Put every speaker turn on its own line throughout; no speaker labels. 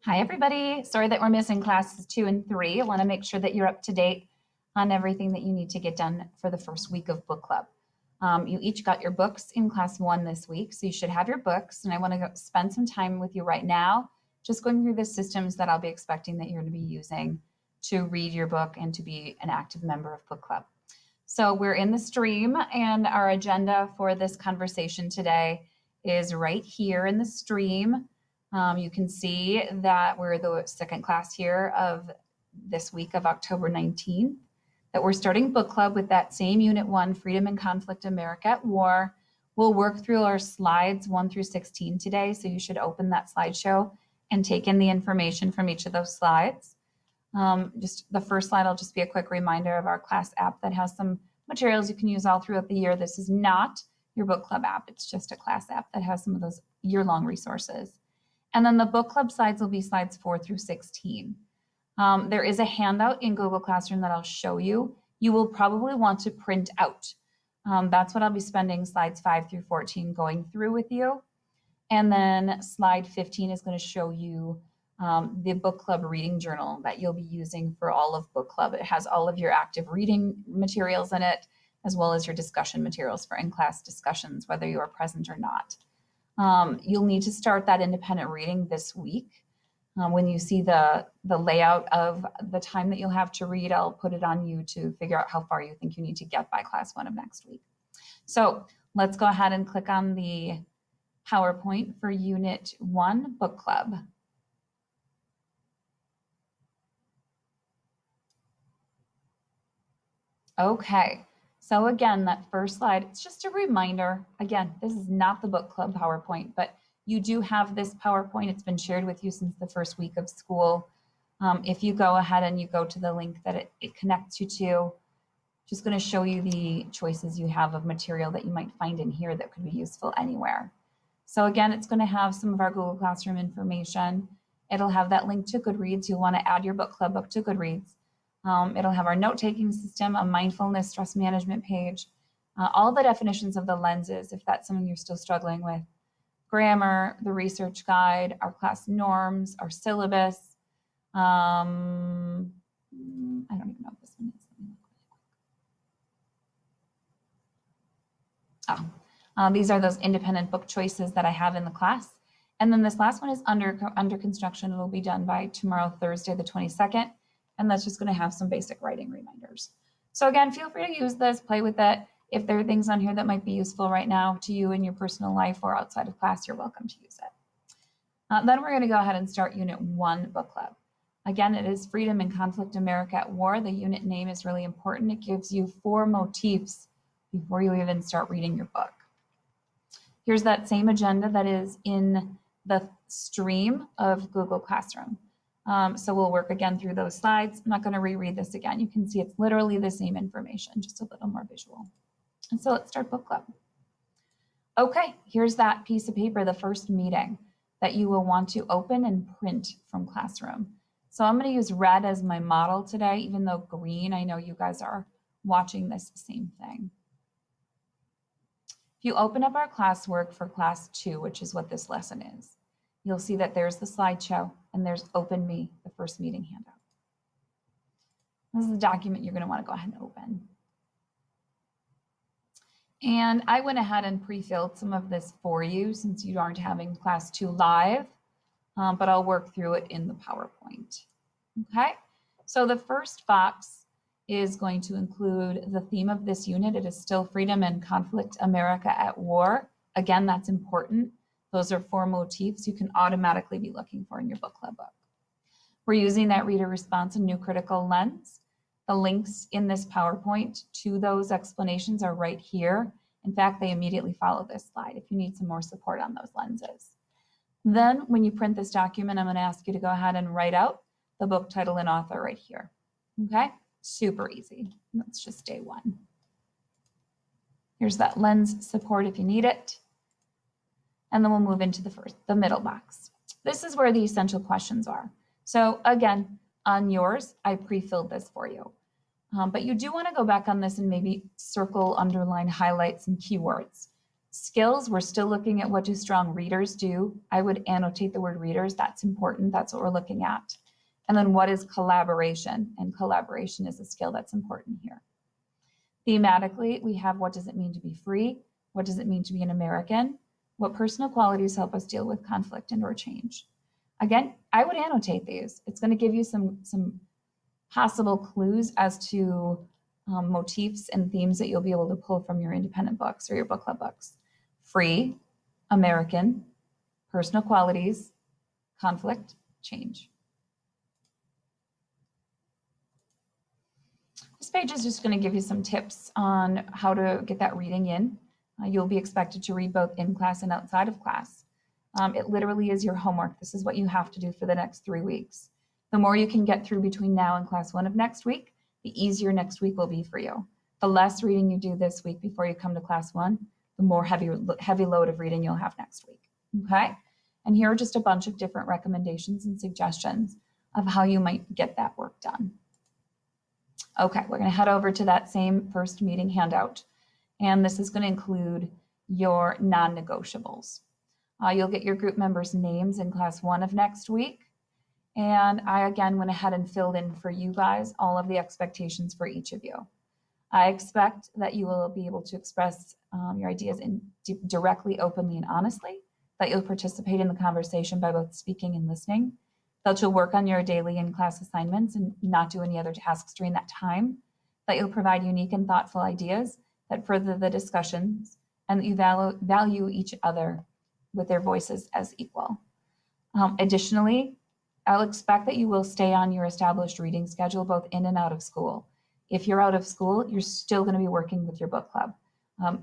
Hi, everybody. Sorry that we're missing classes 2 and 3. I want to make sure that you're up to date on everything that you need to get done for the first week of book club. You each got your books in class 1 this week, so you should have your books. And I want to spend some time with you right now, just going through the systems that I'll be expecting that you're going to be using to read your book and to be an active member of book club. So we're in the stream, and our agenda for this conversation today is right here in the stream. You can see that we're the second class here of this week of October 19th, that we're starting book club with that same Unit 1, Freedom and Conflict, America at War. We'll work through our slides 1 through 16 today, so you should open that slideshow and take in the information from each of those slides. Just the first slide will just be a quick reminder of our class app that has some materials you can use all throughout the year. This is not your book club app. It's just a class app that has some of those year-long resources. And then the book club slides will be slides 4 through 16. There is a handout in Google Classroom that I'll show you. You will probably want to print out. That's what I'll be spending slides 5 through 14 going through with you. And then slide 15 is going to show you the book club reading journal that you'll be using for all of book club. It has all of your active reading materials in it, as well as your discussion materials for in-class discussions, whether you are present or not. You'll need to start that independent reading this week. When you see the layout of the time that you'll have to read, I'll put it on you to figure out how far you think you need to get by class 1 of next week. So let's go ahead and click on the PowerPoint for Unit 1 Book Club. Okay, so again, that first slide, it's just a reminder. Again, this is not the book club PowerPoint, but you do have this PowerPoint. It's been shared with you since the first week of school. If you go ahead and you go to the link that it connects you to, just going to show you the choices you have of material that you might find in here that could be useful anywhere. So again, it's going to have some of our Google Classroom information. It'll have that link to Goodreads. You'll want to add your book club book to Goodreads. It'll have our note-taking system, a mindfulness stress management page, all the definitions of the lenses, if that's something you're still struggling with, grammar, the research guide, our class norms, our syllabus. I don't even know if this one is. These are those independent book choices that I have in the class. And then this last one is under construction. It'll be done by tomorrow, Thursday, the 22nd. And that's just going to have some basic writing reminders. So again, feel free to use this, play with it. If there are things on here that might be useful right now to you in your personal life or outside of class, you're welcome to use it. Then we're going to go ahead and start Unit 1 Book Club. Again, it is Freedom and Conflict, America at War. The unit name is really important. It gives you 4 motifs before you even start reading your book. Here's that same agenda that is in the stream of Google Classroom. So we'll work again through those slides. I'm not going to reread this again. You can see it's literally the same information, just a little more visual. And so let's start book club. Okay, here's that piece of paper, the first meeting that you will want to open and print from Classroom. So I'm going to use red as my model today, even though green, I know you guys are watching this same thing. If you open up our classwork for class 2, which is what this lesson is, you'll see that there's the slideshow and there's Open Me, the first meeting handout. This is the document you're going to want to go ahead and open. And I went ahead and pre-filled some of this for you since you aren't having class 2 live, but I'll work through it in the PowerPoint. Okay, so the first box is going to include the theme of this unit. It is still Freedom and Conflict, America at War. Again, that's important. Those are 4 motifs you can automatically be looking for in your book club book. We're using that reader response and new critical lens. The links in this PowerPoint to those explanations are right here. In fact, they immediately follow this slide if you need some more support on those lenses. Then when you print this document, I'm going to ask you to go ahead and write out the book title and author right here. Okay, super easy. That's just day 1. Here's that lens support if you need it. And then we'll move into the middle box. This is where the essential questions are. So again, on yours, I pre-filled this for you. But you do want to go back on this and maybe circle, underline, highlight some keywords. Skills, we're still looking at what do strong readers do. I would annotate the word readers. That's important. That's what we're looking at. And then what is collaboration? And collaboration is a skill that's important here. Thematically, we have what does it mean to be free? What does it mean to be an American? What personal qualities help us deal with conflict and or change? Again, I would annotate these. It's going to give you some possible clues as to motifs and themes that you'll be able to pull from your independent books or your book club books. Free, American, personal qualities, conflict, change. This page is just going to give you some tips on how to get that reading in. You'll be expected to read both in class and outside of class. It literally is your homework. This is what you have to do for the next 3 weeks. The more you can get through between now and class 1 of next week, the easier next week will be for you. The less reading you do this week before you come to class 1, the more heavy load of reading you'll have next week, okay? And here are just a bunch of different recommendations and suggestions of how you might get that work done. Okay, we're gonna head over to that same first meeting handout, and this is gonna include your non-negotiables. You'll get your group members' names in class 1 of next week, and I again went ahead and filled in for you guys all of the expectations for each of you. I expect that you will be able to express your ideas directly, openly, and honestly, that you'll participate in the conversation by both speaking and listening, that you'll work on your daily in-class assignments and not do any other tasks during that time, that you'll provide unique and thoughtful ideas that further the discussions, and that you value each other with their voices as equal. Additionally, I'll expect that you will stay on your established reading schedule both in and out of school. If you're out of school, you're still going to be working with your book club.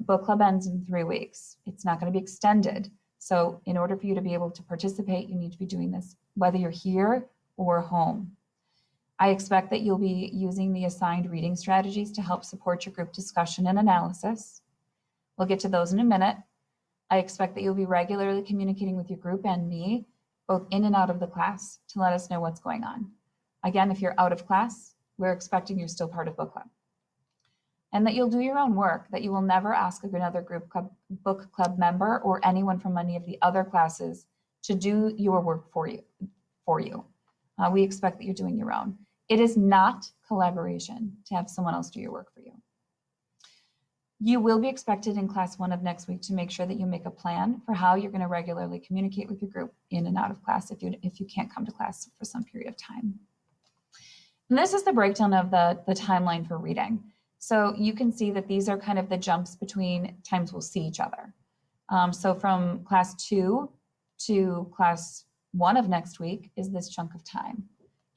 Book club ends in 3 weeks. It's not going to be extended. So in order for you to be able to participate, you need to be doing this whether you're here or home. I expect that you'll be using the assigned reading strategies to help support your group discussion and analysis. We'll get to those in a minute. I expect that you'll be regularly communicating with your group and me, both in and out of the class, to let us know what's going on. Again, if you're out of class, we're expecting you're still part of book club. And that you'll do your own work, that you will never ask another book club member or anyone from any of the other classes to do your work for you. We expect that you're doing your own. It is not collaboration to have someone else do your work for you. You will be expected in class 1 of next week to make sure that you make a plan for how you're going to regularly communicate with your group in and out of class if you can't come to class for some period of time. And this is the breakdown of the timeline for reading. So you can see that these are kind of the jumps between times we'll see each other. So from class 2 to class 1 of next week is this chunk of time.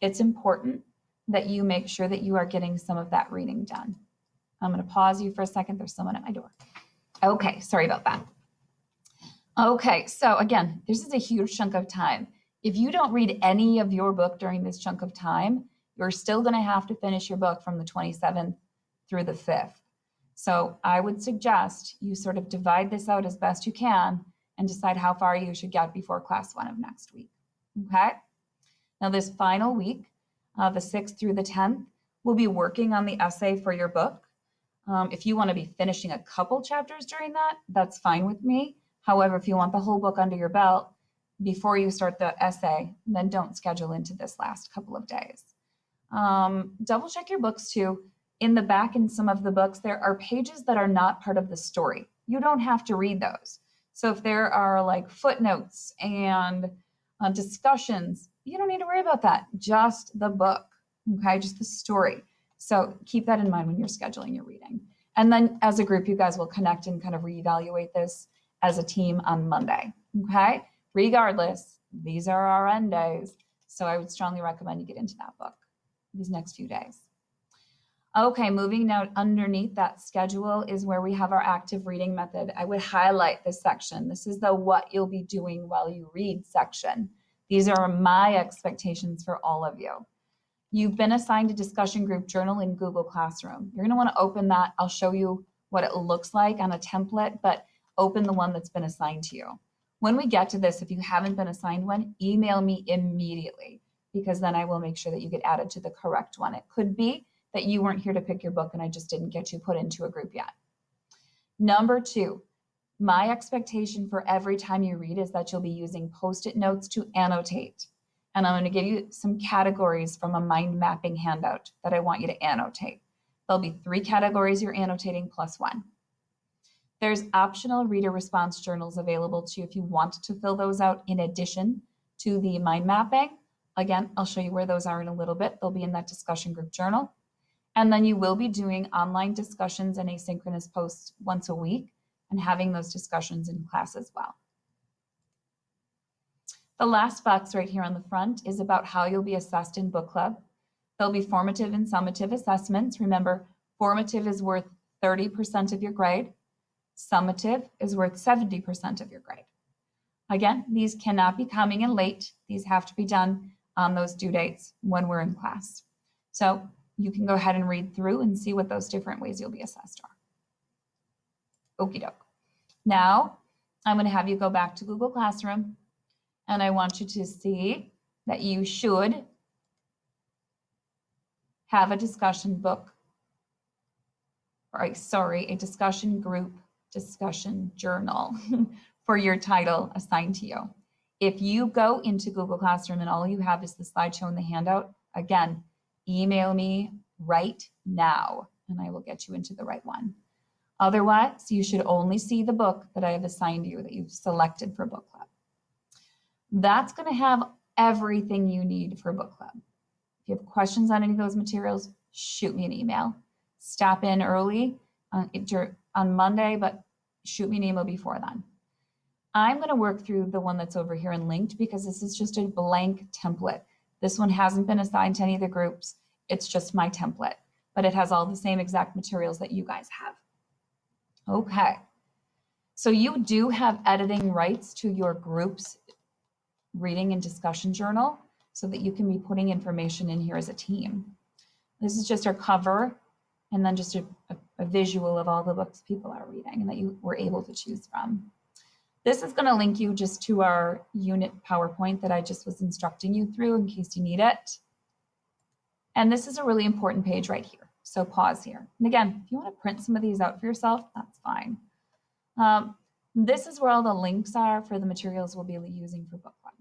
It's important that you make sure that you are getting some of that reading done. I'm going to pause you for a second. There's someone at my door. Okay, sorry about that. Okay, so again, this is a huge chunk of time. If you don't read any of your book during this chunk of time, you're still going to have to finish your book from the 27th through the 5th. So I would suggest you sort of divide this out as best you can and decide how far you should get before class 1 of next week. Okay? Now this final week, the 6th through the 10th, we'll be working on the essay for your book. If you want to be finishing a couple chapters during that, that's fine with me. However, if you want the whole book under your belt before you start the essay, then don't schedule into this last couple of days. Double check your books too. In the back in some of the books, there are pages that are not part of the story. You don't have to read those. So if there are like footnotes and discussions, you don't need to worry about that. Just the book, okay? Just the story. So keep that in mind when you're scheduling your reading. And then as a group, you guys will connect and kind of reevaluate this as a team on Monday, okay? Regardless, these are our end days. So I would strongly recommend you get into that book these next few days. Okay, moving now underneath that schedule is where we have our active reading method. I would highlight this section. This is the what you'll be doing while you read section. These are my expectations for all of you. You've been assigned a discussion group journal in Google Classroom. You're going to want to open that. I'll show you what it looks like on a template, but open the one that's been assigned to you. When we get to this, if you haven't been assigned one, email me immediately, because then I will make sure that you get added to the correct one. It could be that you weren't here to pick your book and I just didn't get you put into a group yet. Number 2, My expectation for every time you read is that you'll be using Post-it notes to annotate. And I'm going to give you some categories from a mind mapping handout that I want you to annotate. There'll be 3 categories you're annotating plus 1. There's optional reader response journals available to you if you want to fill those out in addition to the mind mapping. Again, I'll show you where those are in a little bit. They'll be in that discussion group journal. And then you will be doing online discussions and asynchronous posts once a week and having those discussions in class as well. The last box right here on the front is about how you'll be assessed in book club. There'll be formative and summative assessments. Remember, formative is worth 30% of your grade. Summative is worth 70% of your grade. Again, these cannot be coming in late. These have to be done on those due dates when we're in class. So you can go ahead and read through and see what those different ways you'll be assessed are. Okie doke. Now, I'm going to have you go back to Google Classroom, and I want you to see that you should have a discussion book, or sorry, a discussion group discussion journal for your title assigned to you. If you go into Google Classroom and all you have is the slideshow and the handout, again, email me right now and I will get you into the right one. Otherwise, you should only see the book that I have assigned you that you've selected for book club. That's going to have everything you need for book club. If you have questions on any of those materials, shoot me an email. Stop in early on Monday, but shoot me an email before then. I'm going to work through the one that's over here and linked because this is just a blank template. This one hasn't been assigned to any of the groups. It's just my template, but it has all the same exact materials that you guys have. Okay, so you do have editing rights to your group's reading and discussion journal so that you can be putting information in here as a team. This is just our cover and then just a visual of all the books people are reading and that you were able to choose from. This is going to link you just to our unit PowerPoint that I just was instructing you through in case you need it. And this is a really important page right here. So pause here. And again, if you want to print some of these out for yourself, that's fine. This is where all the links are for the materials we'll be using for book club.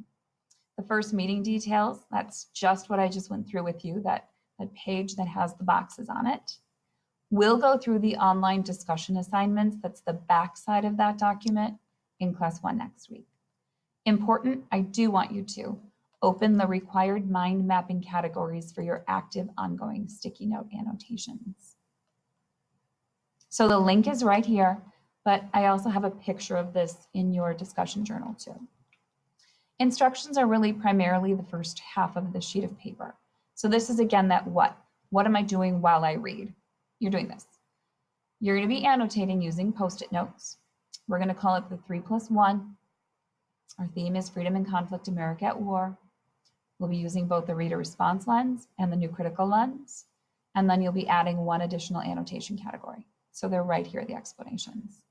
The first meeting details, that's just what I just went through with you, that page that has the boxes on it. We'll go through the online discussion assignments. That's the back side of that document in class 1 next week. Important, I do want you to open the required mind mapping categories for your active ongoing sticky note annotations. So the link is right here, but I also have a picture of this in your discussion journal too. Instructions are really primarily the first half of the sheet of paper. So this is again that what am I doing while I read? You're doing this. You're going to be annotating using Post-it notes. We're going to call it the 3+1. Our theme is Freedom and Conflict, America at War. We'll be using both the reader response lens and the new critical lens. And then you'll be adding one additional annotation category. So they're right here, the explanations.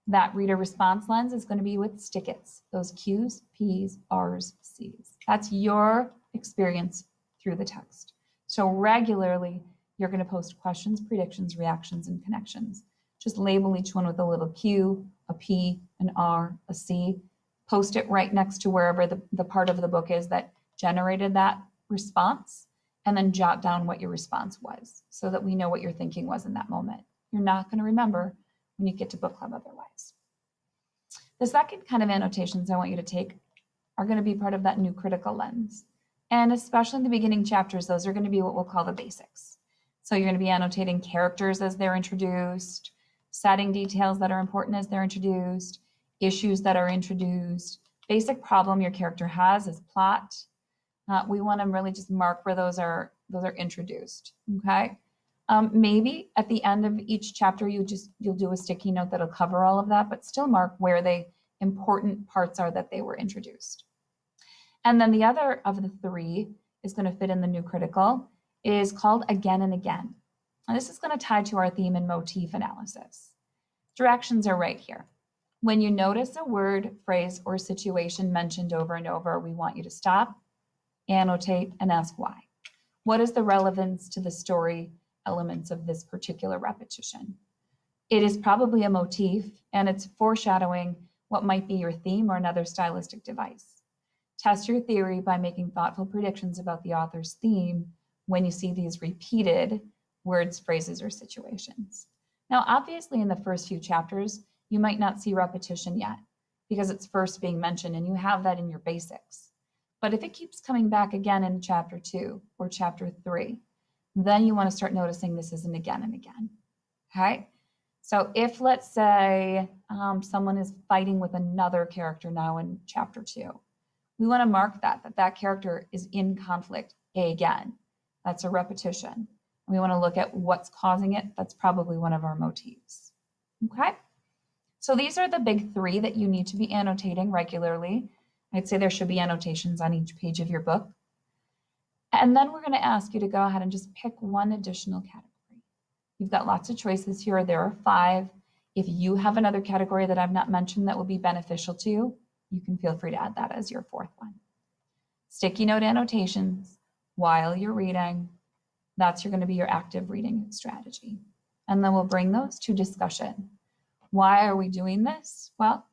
That reader response lens is going to be with stickets, those Q's, P's, R's, C's. That's your experience through the text. So regularly, you're going to post questions, predictions, reactions, and connections. Just label each one with a little Q, a P, an R, a C. Post it right next to wherever the part of the book is that generated that response, and then jot down what your response was so that we know what your thinking was in that moment. You're not going to remember when you get to book club otherwise. The second kind of annotations I want you to take are going to be part of that new critical lens. And especially in the beginning chapters, those are going to be what we'll call the basics. So you're going to be annotating characters as they're introduced, setting details that are important as they're introduced, issues that are introduced, basic problem your character has is plot. We want to really just mark where those are introduced, okay? Maybe at the end of each chapter, you'll do a sticky note that'll cover all of that, but still mark where the important parts are that they were introduced. And then the other of the 3 is going to fit in the new critical, is called Again and Again. And this is going to tie to our theme and motif analysis. Directions are right here. When you notice a word, phrase, or situation mentioned over and over, we want you to stop, annotate, and ask why. What is the relevance to the story elements of this particular repetition? It is probably a motif, and it's foreshadowing what might be your theme or another stylistic device. Test your theory by making thoughtful predictions about the author's theme when you see these repeated words, phrases, or situations. Now, obviously, in the first few chapters, you might not see repetition yet because it's first being mentioned and you have that in your basics. But if it keeps coming back again in chapter 2 or chapter 3, then you want to start noticing this is an again and again. Okay? So if, let's say, someone is fighting with another character now in chapter 2, we want to mark that character is in conflict again. That's a repetition. We want to look at what's causing it. That's probably one of our motifs. Okay? So these are the big 3 that you need to be annotating regularly. I'd say there should be annotations on each page of your book. And then we're going to ask you to go ahead and just pick one additional category. You've got lots of choices here. There are 5. If you have another category that I've not mentioned that will be beneficial to you, you can feel free to add that as your 4th one. Sticky note annotations while you're reading. That's going to be your active reading strategy. And then we'll bring those to discussion. Why are we doing this? Well,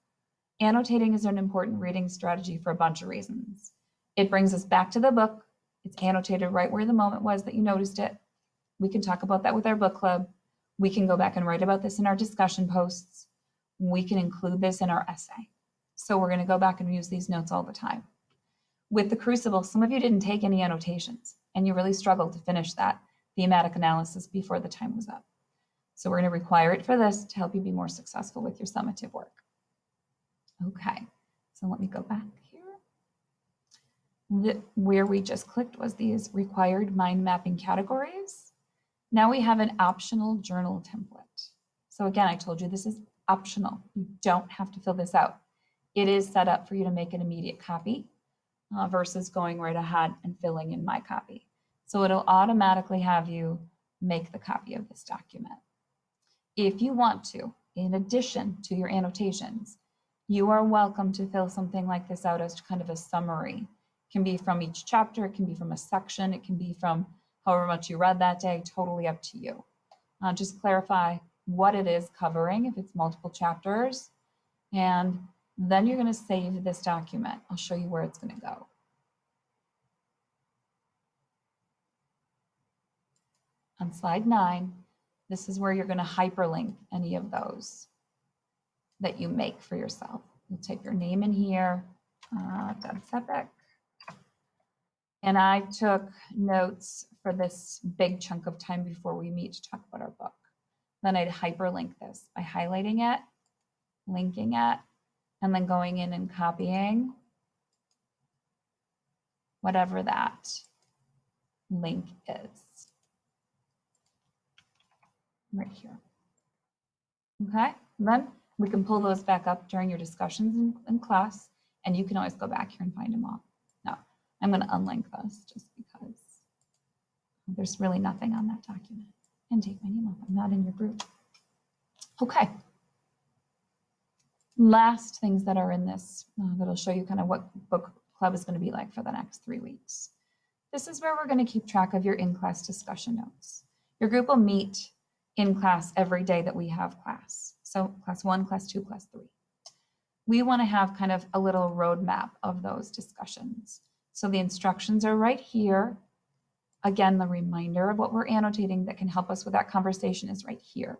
annotating is an important reading strategy for a bunch of reasons. It brings us back to the book. It's annotated right where the moment was that you noticed it. We can talk about that with our book club. We can go back and write about this in our discussion posts. We can include this in our essay. So we're going to go back and use these notes all the time. With the Crucible, some of you didn't take any annotations, and you really struggled to finish that thematic analysis before the time was up. So we're going to require it for this to help you be more successful with your summative work. Okay, so let me go back here. Where we just clicked was these required mind mapping categories. Now we have an optional journal template. So again, I told you this is optional. You don't have to fill this out. It is set up for you to make an immediate copy versus going right ahead and filling in my copy. So it'll automatically have you make the copy of this document. If you want to, in addition to your annotations, you are welcome to fill something like this out as kind of a summary. It can be from each chapter, it can be from a section, it can be from however much you read that day, totally up to you. Just clarify what it is covering, if it's multiple chapters, and then you're going to save this document. I'll show you where it's going to go. On slide 9, this is where you're going to hyperlink any of those that you make for yourself. You'll type your name in here, Deb Sepek. And I took notes for this big chunk of time before we meet to talk about our book. Then I'd hyperlink this by highlighting it, linking it, and then going in and copying whatever that link is. Right here. Okay, and then we can pull those back up during your discussions in class, and you can always go back here and find them all. Now, I'm going to unlink this just because there's really nothing on that document. And take my name off. I'm not in your group. Okay. Last things that are in this that'll show you kind of what book club is going to be like for the next 3 weeks. This is where we're going to keep track of your in-class discussion notes. Your group will meet in class every day that we have class. So class 1, class 2, class 3. We want to have kind of a little roadmap of those discussions. So the instructions are right here. Again, the reminder of what we're annotating that can help us with that conversation is right here.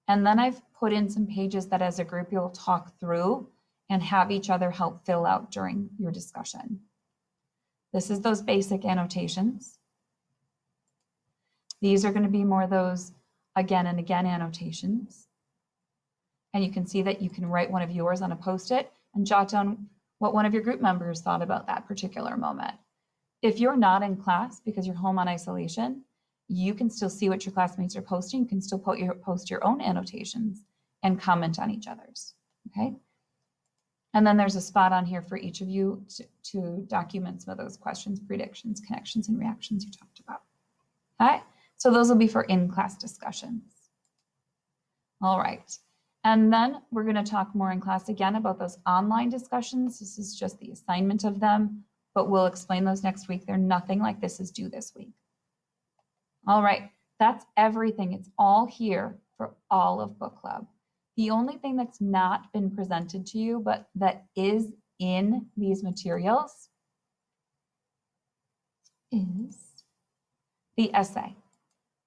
And then I've put in some pages that as a group you'll talk through and have each other help fill out during your discussion. This is those basic annotations. These are going to be more those again and again annotations. And you can see that you can write one of yours on a Post-it and jot down what one of your group members thought about that particular moment. If you're not in class because you're home on isolation, you can still see what your classmates are posting. You can still post your own annotations and comment on each other's, okay? And then there's a spot on here for each of you to document some of those questions, predictions, connections, and reactions you talked about, okay? So those will be for in-class discussions. All right, and then we're gonna talk more in class again about those online discussions. This is just the assignment of them, but we'll explain those next week. They're nothing like this is due this week. All right, that's everything. It's all here for all of book club. The only thing that's not been presented to you, but that is in these materials is the essay.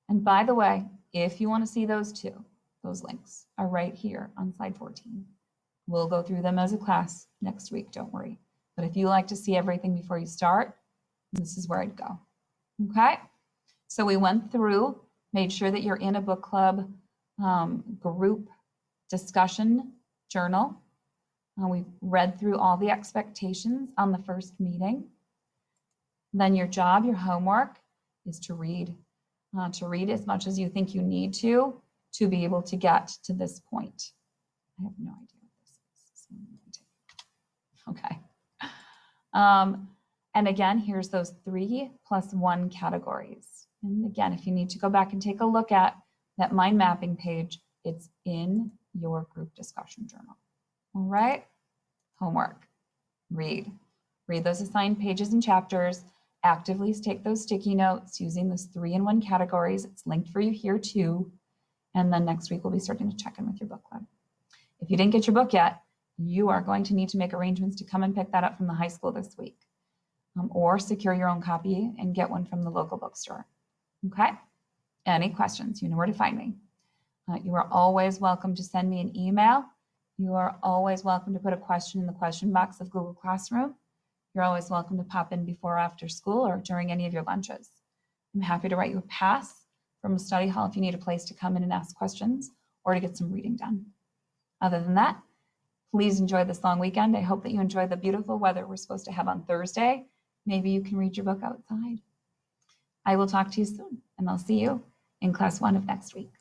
And by the way, if you want to see those two, those links are right here on slide 14. We'll go through them as a class next week, don't worry. But if you like to see everything before you start, this is where I'd go. Okay? So we went through, made sure that you're in a book club group discussion journal. We've read through all the expectations on the first meeting. Then your job, your homework, is to read as much as you think you need to be able to get to this point. I have no idea what this is. Okay. And again, here's those 3+1 categories. And again, if you need to go back and take a look at that mind mapping page, it's in your group discussion journal. All right. Homework. Read those assigned pages and chapters. Actively take those sticky notes using those 3-in-1 categories. It's linked for you here too. And then next week, we'll be starting to check in with your book club. If you didn't get your book yet, you are going to need to make arrangements to come and pick that up from the high school this week, or secure your own copy and get one from the local bookstore. Okay? Any questions? You know where to find me. You are always welcome to send me an email. You are always welcome to put a question in the question box of Google Classroom. You're always welcome to pop in before or after school or during any of your lunches. I'm happy to write you a pass from a study hall if you need a place to come in and ask questions or to get some reading done. Other than that, please enjoy this long weekend. I hope that you enjoy the beautiful weather we're supposed to have on Thursday. Maybe you can read your book outside. I will talk to you soon, and I'll see you in class 1 of next week.